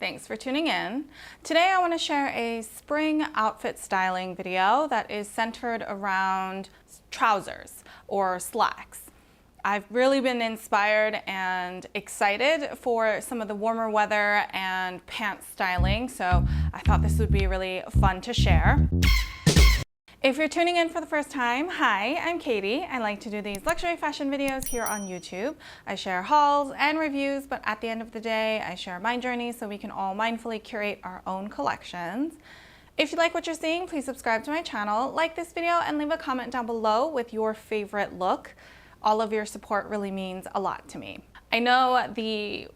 Thanks for tuning in. Today I want to share a spring outfit styling video that is centered around trousers or slacks. I've really been inspired and excited for some of the warmer weather and pants styling, so I thought this would be really fun to share. If you're tuning in for the first time, hi, I'm Katie. I like to do these luxury fashion videos here on YouTube. I share hauls and reviews, but at the end of the day, I share my journey so we can all mindfully curate our own collections. If you like what you're seeing, please subscribe to my channel, like this video, and leave a comment down below with your favorite look. All of your support really means a lot to me. I know the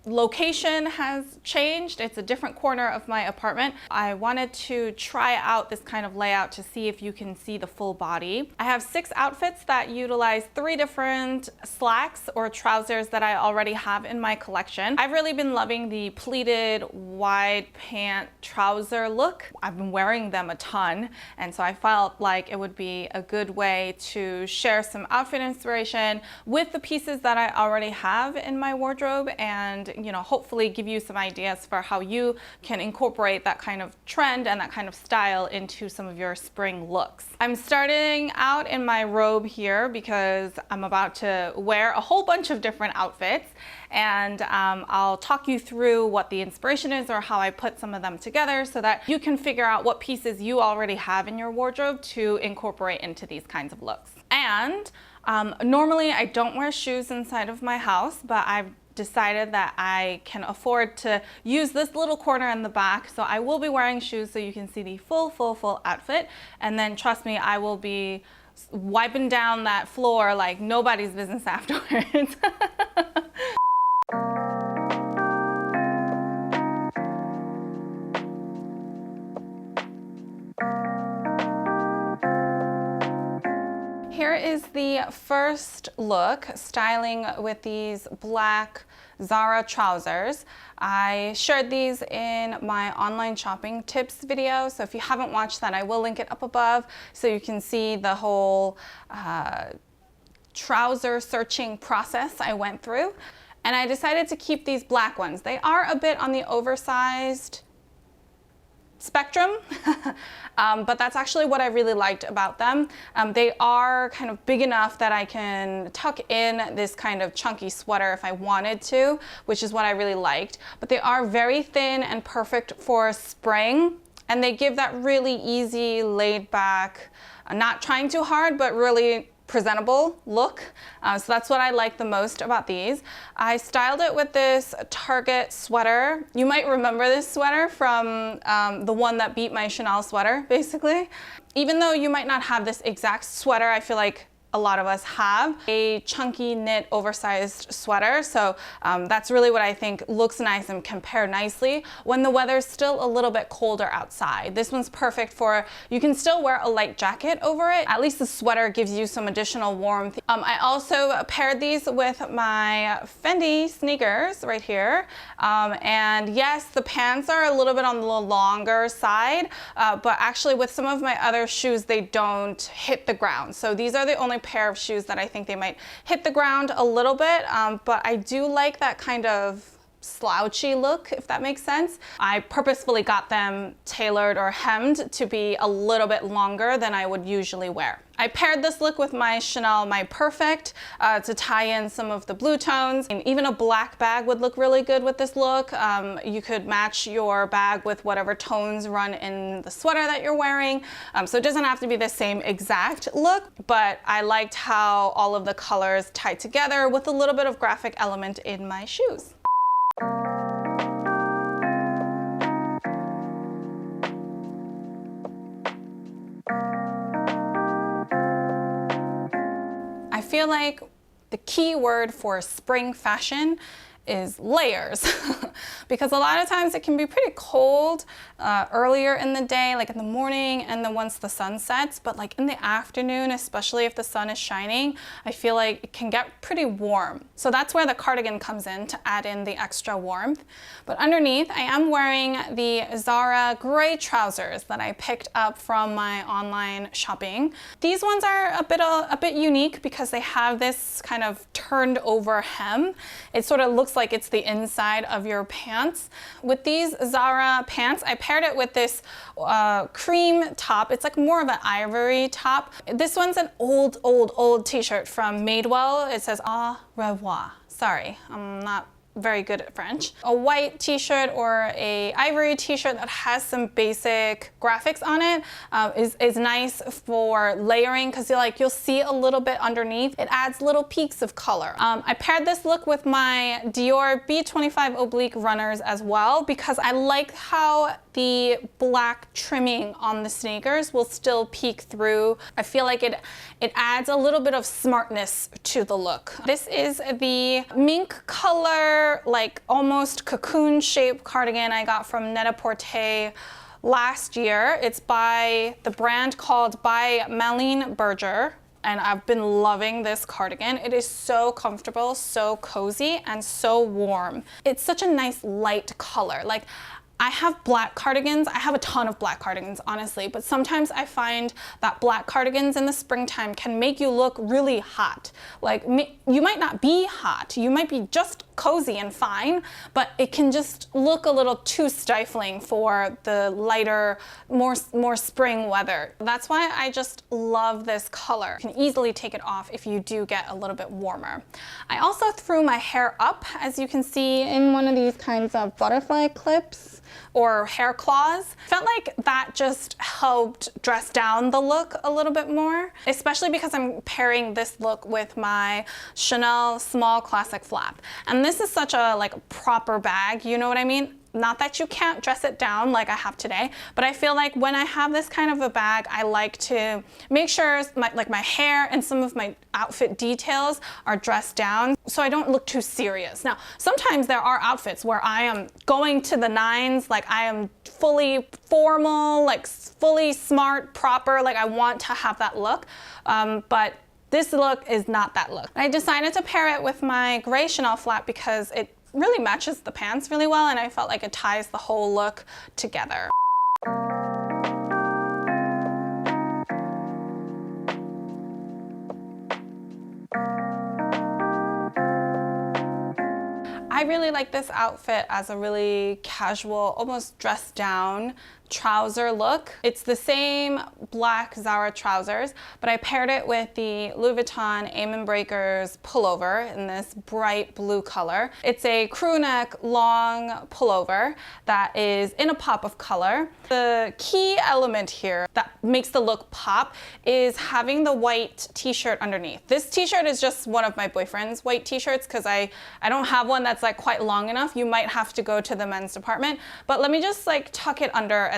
location has changed. It's a different corner of my apartment. I wanted to try out this kind of layout to see if you can see the full body. I have 6 outfits that utilize 3 different slacks or trousers that I already have in my collection. I've really been loving the pleated wide pant trouser look. I've been wearing them a ton, and so I felt like it would be a good way to share some outfit inspiration with the pieces that I already have in my wardrobe and hopefully give you some ideas for how you can incorporate that kind of trend and that kind of style into some of your spring looks. I'm starting out in my robe here because I'm about to wear a whole bunch of different outfits, and I'll talk you through what the inspiration is or how I put some of them together so that you can figure out what pieces you already have in your wardrobe to incorporate into these kinds of looks. And normally I don't wear shoes inside of my house, but I've decided that I can afford to use this little corner in the back, so I will be wearing shoes so you can see the full outfit, and then trust me, I will be wiping down that floor like nobody's business afterwards. Here is the first look, styling with these black Zara trousers. I shared these in my online shopping tips video, so if you haven't watched that, I will link it up above so you can see the whole trouser searching process I went through. And I decided to keep these black ones. They are a bit on the oversized spectrum, but that's actually what I really liked about them. They are kind of big enough that I can tuck in this kind of chunky sweater if I wanted to, which is what I really liked. But they are very thin and perfect for spring, and they give that really easy, laid back, not trying too hard, but really presentable look. So that's what I like the most about these. I styled it with this Target sweater. You might remember this sweater from the one that beat my Chanel sweater, basically. Even though you might not have this exact sweater, I feel like a lot of us have a chunky knit oversized sweater, so that's really what I think looks nice and can pair nicely when the weather's still a little bit colder outside. This one's perfect for, you can still wear a light jacket over it. At least the sweater gives you some additional warmth. I also paired these with my Fendi sneakers right here, and yes, the pants are a little bit on the longer side, but actually with some of my other shoes, they don't hit the ground. So these are the only pair of shoes that I think they might hit the ground a little bit, but I do like that kind of slouchy look, if that makes sense. I purposefully got them tailored or hemmed to be a little bit longer than I would usually wear. I paired this look with my Chanel My Perfect to tie in some of the blue tones. And even a black bag would look really good with this look. You could match your bag with whatever tones run in the sweater that you're wearing. So it doesn't have to be the same exact look, but I liked how all of the colors tied together with a little bit of graphic element in my shoes. I feel like the key word for spring fashion is layers because a lot of times it can be pretty cold earlier in the day, like in the morning and then once the sun sets, but like in the afternoon, especially if the sun is shining, I feel like it can get pretty warm. So that's where the cardigan comes in to add in the extra warmth. But underneath, I am wearing the Zara gray trousers that I picked up from my online shopping. These ones are a bit unique because they have this kind of turned over hem. It sort of looks like it's the inside of your pants pants. With these Zara pants, I paired it with this cream top. It's like more of an ivory top. This one's an old t-shirt from Madewell. It says Au Revoir. Sorry, I'm not very good at French. A white t-shirt or a ivory t-shirt that has some basic graphics on it is nice for layering, because you'll see a little bit underneath. It adds little peaks of color. I paired this look with my Dior B25 oblique runners as well, because I like how the black trimming on the sneakers will still peek through. I feel like it adds a little bit of smartness to the look. This is the mink color, like almost cocoon shaped cardigan I got from Net-a-Porter last year. It's by the brand called by Malene Berger, and I've been loving this cardigan. It is so comfortable, so cozy, and so warm. It's such a nice light color. Like, I have black cardigans. I have a ton of black cardigans, honestly, but sometimes I find that black cardigans in the springtime can make you look really hot. Like, you might not be hot, you might be just cozy and fine, but it can just look a little too stifling for the lighter, more spring weather. That's why I just love this color. You can easily take it off if you do get a little bit warmer. I also threw my hair up, as you can see, in one of these kinds of butterfly clips or hair claws. Felt like that just helped dress down the look a little bit more, especially because I'm pairing this look with my Chanel small classic flap. And this is such a proper bag, you know what I mean? Not that you can't dress it down like I have today, but I feel like when I have this kind of a bag, I like to make sure my hair and some of my outfit details are dressed down so I don't look too serious. Now, sometimes there are outfits where I am going to the nines, like I am fully formal, like fully smart, proper, like I want to have that look, but this look is not that look. I decided to pair it with my gray Chanel flap because it really matches the pants really well, and I felt like it ties the whole look together. I really like this outfit as a really casual, almost dressed down trouser look. It's the same black Zara trousers, but I paired it with the Louis Vuitton Amen Breakers pullover in this bright blue color. It's a crew neck long pullover that is in a pop of color. The key element here that makes the look pop is having the white t-shirt underneath. This t-shirt is just one of my boyfriend's white t-shirts because I don't have one that's quite long enough. You might have to go to the men's department, but let me just tuck it under and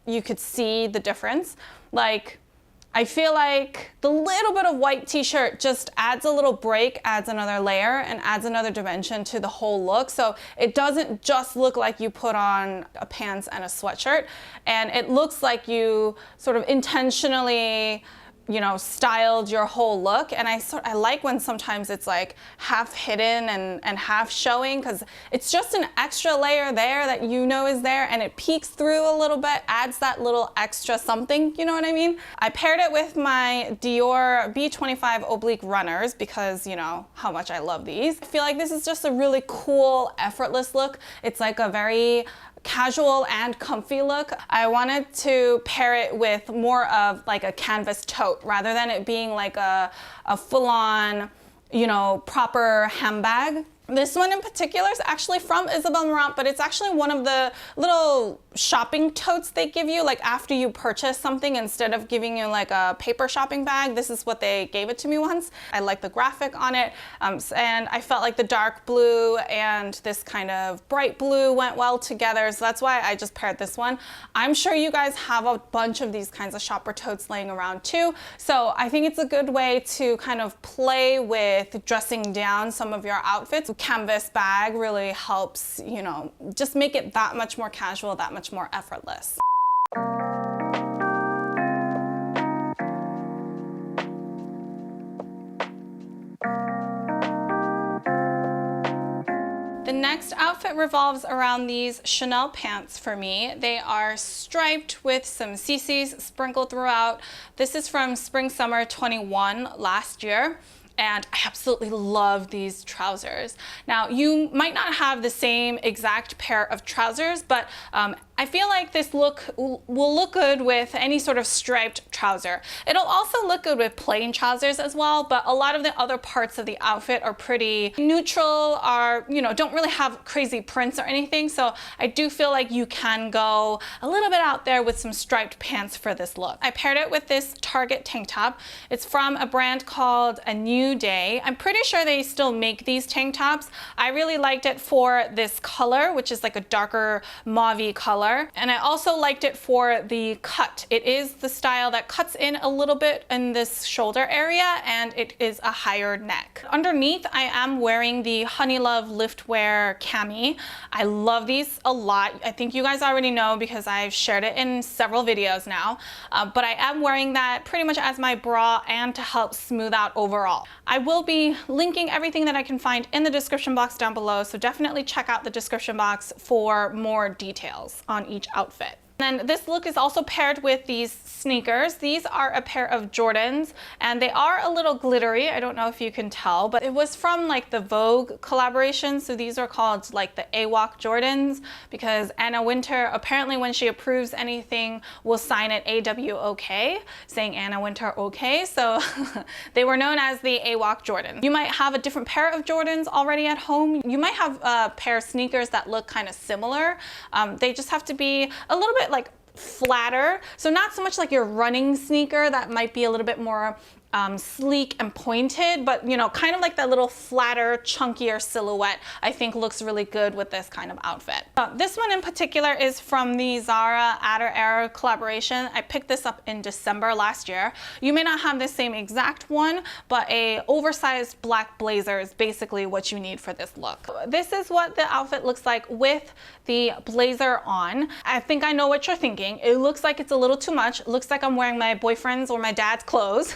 you could see the difference. I feel like the little bit of white t-shirt just adds a little break, adds another layer, and adds another dimension to the whole look. So it doesn't just look like you put on a pants and a sweatshirt, and it looks like you sort of intentionally styled your whole look. And I like when sometimes it's half hidden and half showing, because it's just an extra layer there that is there, and it peeks through a little bit, adds that little extra something, you know what I mean? I paired it with my Dior B25 oblique runners because how much I love these. I feel like this is just a really cool, effortless look. It's a very casual and comfy look. I wanted to pair it with more of a canvas tote rather than it being a full-on, proper handbag. This one in particular is actually from Isabel Marant, but it's actually one of the little shopping totes they give you after you purchase something. Instead of giving you a paper shopping bag, this is what they gave it to me once. I like the graphic on it, and I felt like the dark blue and this kind of bright blue went well together, so that's why I just paired this one. I'm sure you guys have a bunch of these kinds of shopper totes laying around too, so I think it's a good way to kind of play with dressing down some of your outfits. Canvas bag really helps, just make it that much more casual, that much more effortless. The next outfit revolves around these Chanel pants for me. They are striped with some CCs sprinkled throughout. This is from Spring Summer 21 last year. and I absolutely love these trousers. Now, you might not have the same exact pair of trousers, but I feel like this look will look good with any sort of striped trouser. It'll also look good with plain trousers as well, but a lot of the other parts of the outfit are pretty neutral, are, you know, don't really have crazy prints or anything. So I do feel like you can go a little bit out there with some striped pants for this look. I paired it with this Target tank top. It's from a brand called A New Day. I'm pretty sure they still make these tank tops. I really liked it for this color, which is like a darker mauve-y color. And I also liked it for the cut. It is the style that cuts in a little bit in this shoulder area, and it is a higher neck. Underneath, I am wearing the Honey Love Liftwear cami. I love these a lot. I think you guys already know because I've shared it in several videos now, but I am wearing that pretty much as my bra and to help smooth out overall. I will be linking everything that I can find in the description box down below, so definitely check out the description box for more details on each outfit. And this look is also paired with these sneakers. These are a pair of Jordans, and they are a little glittery. I don't know if you can tell, but it was from like the Vogue collaboration. So these are called like the AWOK Jordans, because Anna Wintour, apparently when she approves anything, will sign it AWOK, saying Anna Wintour okay. So they were known as the AWOK Jordans. You might have a different pair of Jordans already at home. You might have a pair of sneakers that look kind of similar. They just have to be a little bit like flatter, so not so much like your running sneaker that might be a little bit more sleek and pointed, but you know, kind of like that little flatter, chunkier silhouette I think looks really good with this kind of outfit. This one in particular is from the Zara Ader collaboration. I picked this up in December last year. You may not have the same exact one, but a oversized black blazer is basically what you need for this look. This is what the outfit looks like with the blazer on. I think I know what you're thinking. It looks like it's a little too much. It looks like I'm wearing my boyfriend's or my dad's clothes.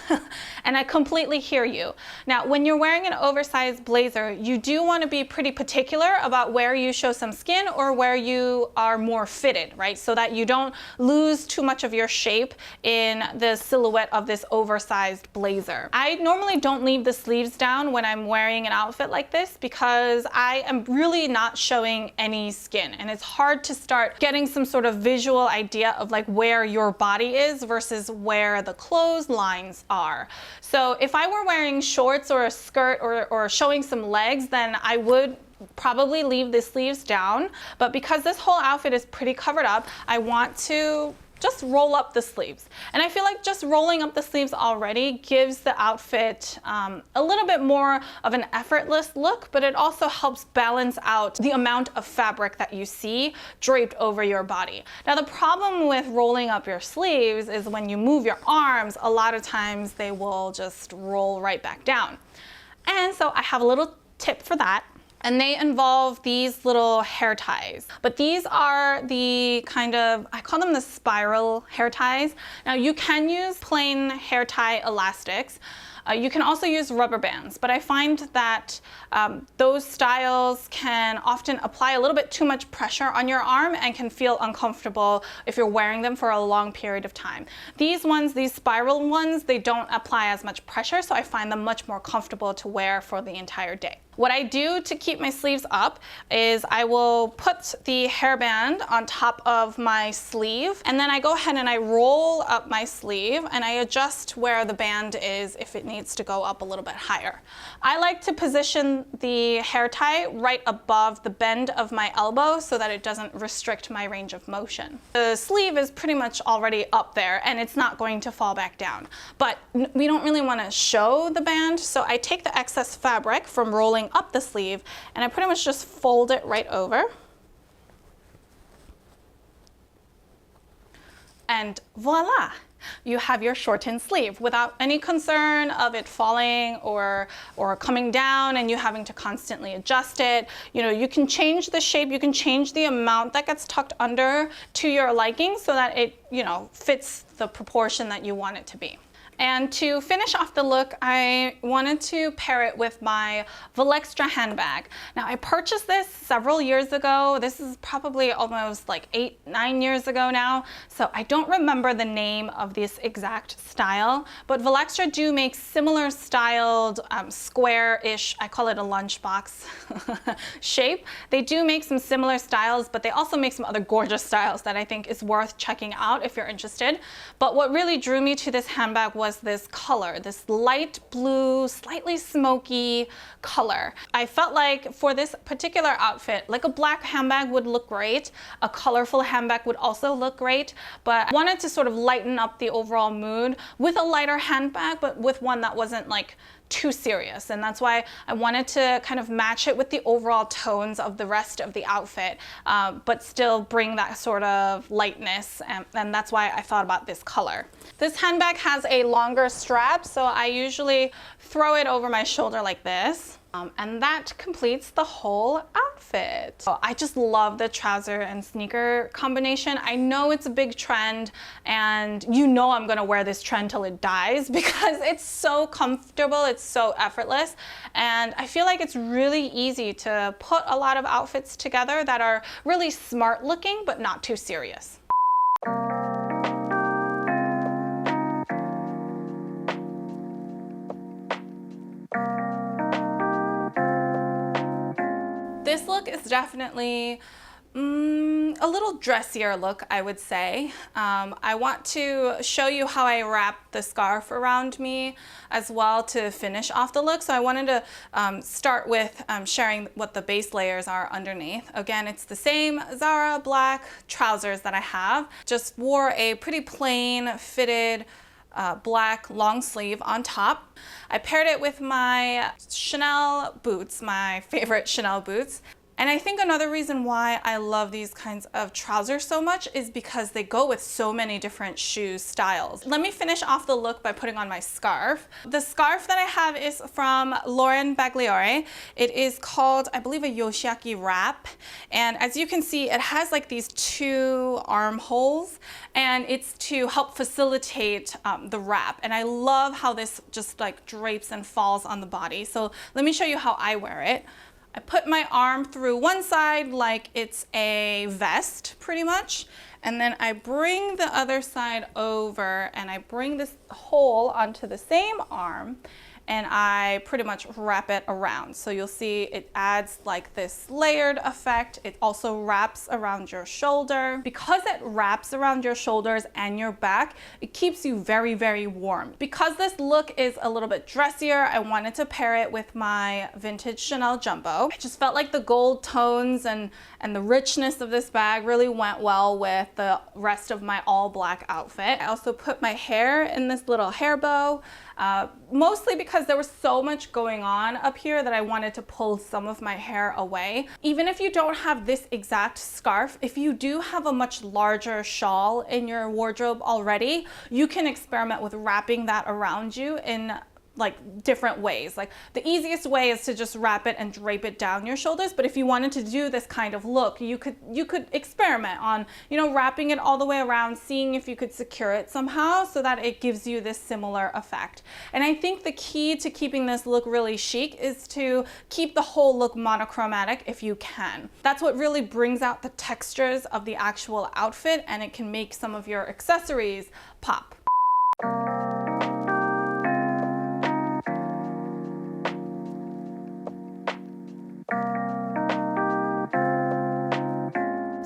And I completely hear you. Now, when you're wearing an oversized blazer, you do want to be pretty particular about where you show some skin or where you are more fitted, right? So that you don't lose too much of your shape in the silhouette of this oversized blazer. I normally don't leave the sleeves down when I'm wearing an outfit like this because I am really not showing any skin. And it's hard to start getting some sort of visual idea of like where your body is versus where the clotheslines are. So if I were wearing shorts or a skirt or showing some legs, then I would probably leave the sleeves down. But because this whole outfit is pretty covered up, I want to just roll up the sleeves. And I feel like just rolling up the sleeves already gives the outfit a little bit more of an effortless look, but it also helps balance out the amount of fabric that you see draped over your body. Now, the problem with rolling up your sleeves is when you move your arms, a lot of times they will just roll right back down. And so I have a little tip for that. And they involve these little hair ties. But these are the kind of, I call them the spiral hair ties. Now you can use plain hair tie elastics. You can also use rubber bands, but I find that those styles can often apply a little bit too much pressure on your arm and can feel uncomfortable if you're wearing them for a long period of time. These ones, these spiral ones, they don't apply as much pressure, so I find them much more comfortable to wear for the entire day. What I do to keep my sleeves up is I will put the hairband on top of my sleeve, and then I go ahead and I roll up my sleeve and I adjust where the band is if it needs to go up a little bit higher. I like to position the hair tie right above the bend of my elbow so that it doesn't restrict my range of motion. The sleeve is pretty much already up there and it's not going to fall back down, but we don't really want to show the band, so I take the excess fabric from rolling up the sleeve and I pretty much just fold it right over. And voila! You have your shortened sleeve without any concern of it falling or coming down and you having to constantly adjust it. You know, you can change the shape, you can change the amount that gets tucked under to your liking so that it, you know, fits the proportion that you want it to be. And to finish off the look, I wanted to pair it with my Valextra handbag. Now, I purchased this several years ago. This is probably almost like 8-9 years ago now. So I don't remember the name of this exact style, but Valextra do make similar styled square-ish, I call it a lunchbox shape. They do make some similar styles, but they also make some other gorgeous styles that I think is worth checking out if you're interested. But what really drew me to this handbag was this color, this light blue, slightly smoky color. I felt like for this particular outfit, like a black handbag would look great. A colorful handbag would also look great, but I wanted to sort of lighten up the overall mood with a lighter handbag, but with one that wasn't like too serious. And that's why I wanted to kind of match it with the overall tones of the rest of the outfit, but still bring that sort of lightness. And that's why I thought about this color. This handbag has a longer strap, so I usually throw it over my shoulder like this. And that completes the whole outfit. So I just love the trouser and sneaker combination. I know it's a big trend, and you know I'm gonna wear this trend till it dies because it's so comfortable, it's so effortless, and I feel like it's really easy to put a lot of outfits together that are really smart looking but not too serious. This look is definitely a little dressier look, I would say. I want to show you how I wrap the scarf around me as well to finish off the look. So I wanted to start with sharing what the base layers are underneath. Again, it's the same Zara black trousers that I have. Just wore a pretty plain fitted black long sleeve on top. I paired it with my Chanel boots, my favorite Chanel boots. And I think another reason why I love these kinds of trousers so much is because they go with so many different shoe styles. Let me finish off the look by putting on my scarf. The scarf that I have is from Lauren Bagliore. It is called, I believe, a Yoshiaki wrap. And as you can see, it has like these 2 armholes, and it's to help facilitate the wrap. And I love how this just like drapes and falls on the body. So let me show you how I wear it. I put my arm through one side like it's a vest, pretty much, and then I bring the other side over and I bring this hole onto the same arm, and I pretty much wrap it around. So you'll see it adds like this layered effect. It also wraps around your shoulder. Because it wraps around your shoulders and your back, it keeps you very, very warm. Because this look is a little bit dressier, I wanted to pair it with my vintage Chanel Jumbo. I just felt like the gold tones and the richness of this bag really went well with the rest of my all black outfit. I also put my hair in this little hair bow, mostly because there was so much going on up here that I wanted to pull some of my hair away. Even if you don't have this exact scarf, if you do have a much larger shawl in your wardrobe already, you can experiment with wrapping that around you in like different ways. Like the easiest way is to just wrap it and drape it down your shoulders, but if you wanted to do this kind of look, you could experiment on, you know, wrapping it all the way around, seeing if you could secure it somehow so that it gives you this similar effect. And I think the key to keeping this look really chic is to keep the whole look monochromatic if you can. That's what really brings out the textures of the actual outfit, and it can make some of your accessories pop.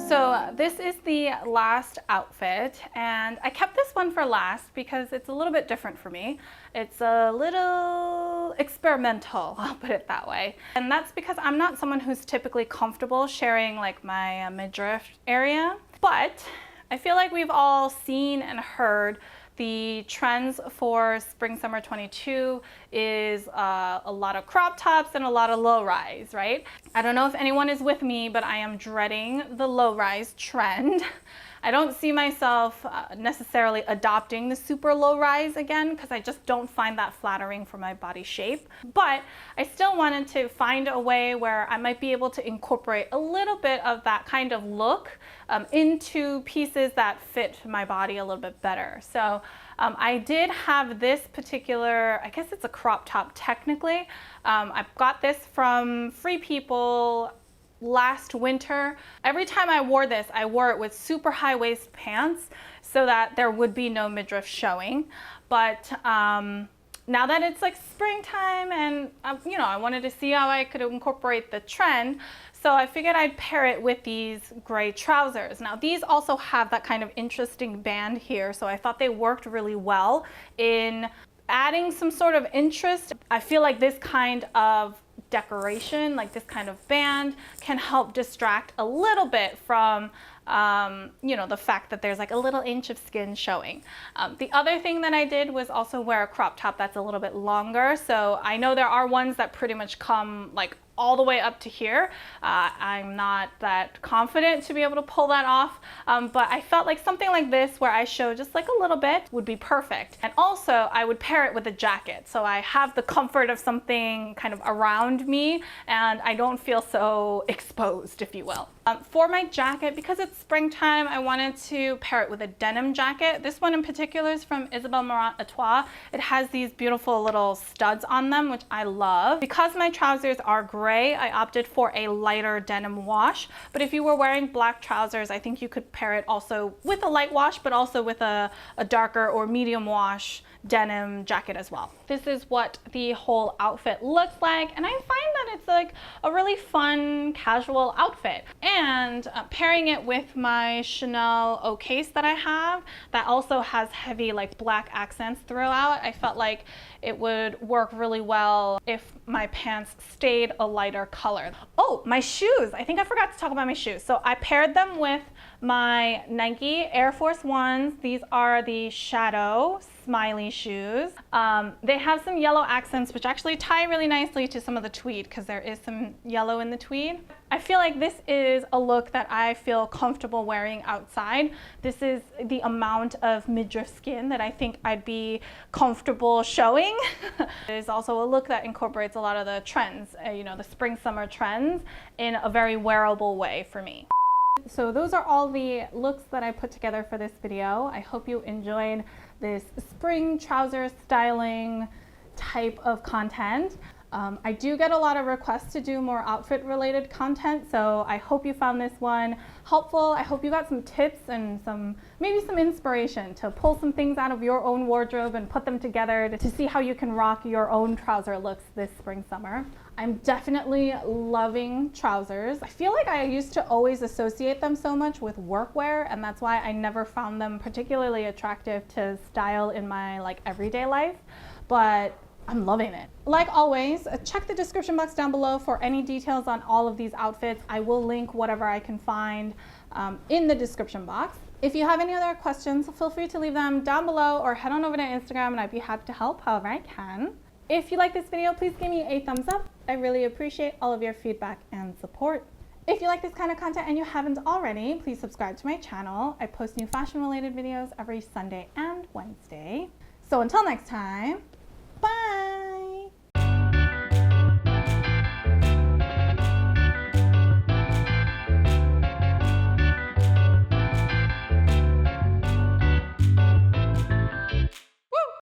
So this is the last outfit, and I kept this one for last because it's a little bit different for me. It's a little experimental, I'll put it that way. And that's because I'm not someone who's typically comfortable sharing like my midriff area, but I feel like we've all seen and heard the trends for spring summer 22 is a lot of crop tops and a lot of low rise, right? I don't know if anyone is with me, but I am dreading the low rise trend. I don't see myself necessarily adopting the super low rise again because I just don't find that flattering for my body shape. But I still wanted to find a way where I might be able to incorporate a little bit of that kind of look into pieces that fit my body a little bit better. So I did have this particular, I guess it's a crop top technically. I got this from Free People last winter. Every time I wore this, I wore it with super high waist pants so that there would be no midriff showing. But now that it's like springtime and you know, I wanted to see how I could incorporate the trend, so I figured I'd pair it with these gray trousers. Now these also have that kind of interesting band here, so I thought they worked really well in adding some sort of interest. I feel like this kind of decoration, like this kind of band, can help distract a little bit from you know, the fact that there's like a little inch of skin showing. The other thing that I did was also wear a crop top that's a little bit longer. So I know there are ones that pretty much come like all the way up to here. I'm not that confident to be able to pull that off, but I felt like something like this where I show just like a little bit would be perfect. And also I would pair it with a jacket, so I have the comfort of something kind of around me and I don't feel so exposed, if you will. For my jacket, because it's springtime, I wanted to pair it with a denim jacket. This one in particular is from Isabel Marant. It has these beautiful little studs on them, which I love. Because my trousers are gray, I opted for a lighter denim wash. But if you were wearing black trousers, I think you could pair it also with a light wash, but also with a darker or medium wash denim jacket as well. This is what the whole outfit looks like, and I find that it's like a really fun casual outfit. And pairing it with my Chanel O case that I have that also has heavy like black accents throughout, I felt like it would work really well if my pants stayed a lighter color. Oh, my shoes. I think I forgot to talk about my shoes. So I paired them with my Nike Air Force Ones. These are the Shadow Smiley shoes. They have some yellow accents which actually tie really nicely to some of the tweed because there is some yellow in the tweed. I feel like this is a look that I feel comfortable wearing outside. This is the amount of midriff skin that I think I'd be comfortable showing. It is also a look that incorporates a lot of the trends, you know, the spring summer trends in a very wearable way for me. So those are all the looks that I put together for this video. I hope you enjoyed this spring trouser styling type of content. I do get a lot of requests to do more outfit related content, so I hope you found this one helpful. I hope you got some tips and maybe some inspiration to pull some things out of your own wardrobe and put them together to see how you can rock your own trouser looks this spring summer. I'm definitely loving trousers. I feel like I used to always associate them so much with workwear, and that's why I never found them particularly attractive to style in my like everyday life, but I'm loving it. Like always, check the description box down below for any details on all of these outfits. I will link whatever I can find in the description box. If you have any other questions, feel free to leave them down below or head on over to Instagram and I'd be happy to help however I can. If you like this video, please give me a thumbs up. I really appreciate all of your feedback and support. If you like this kind of content and you haven't already, please subscribe to my channel. I post new fashion related videos every Sunday and Wednesday. So until next time,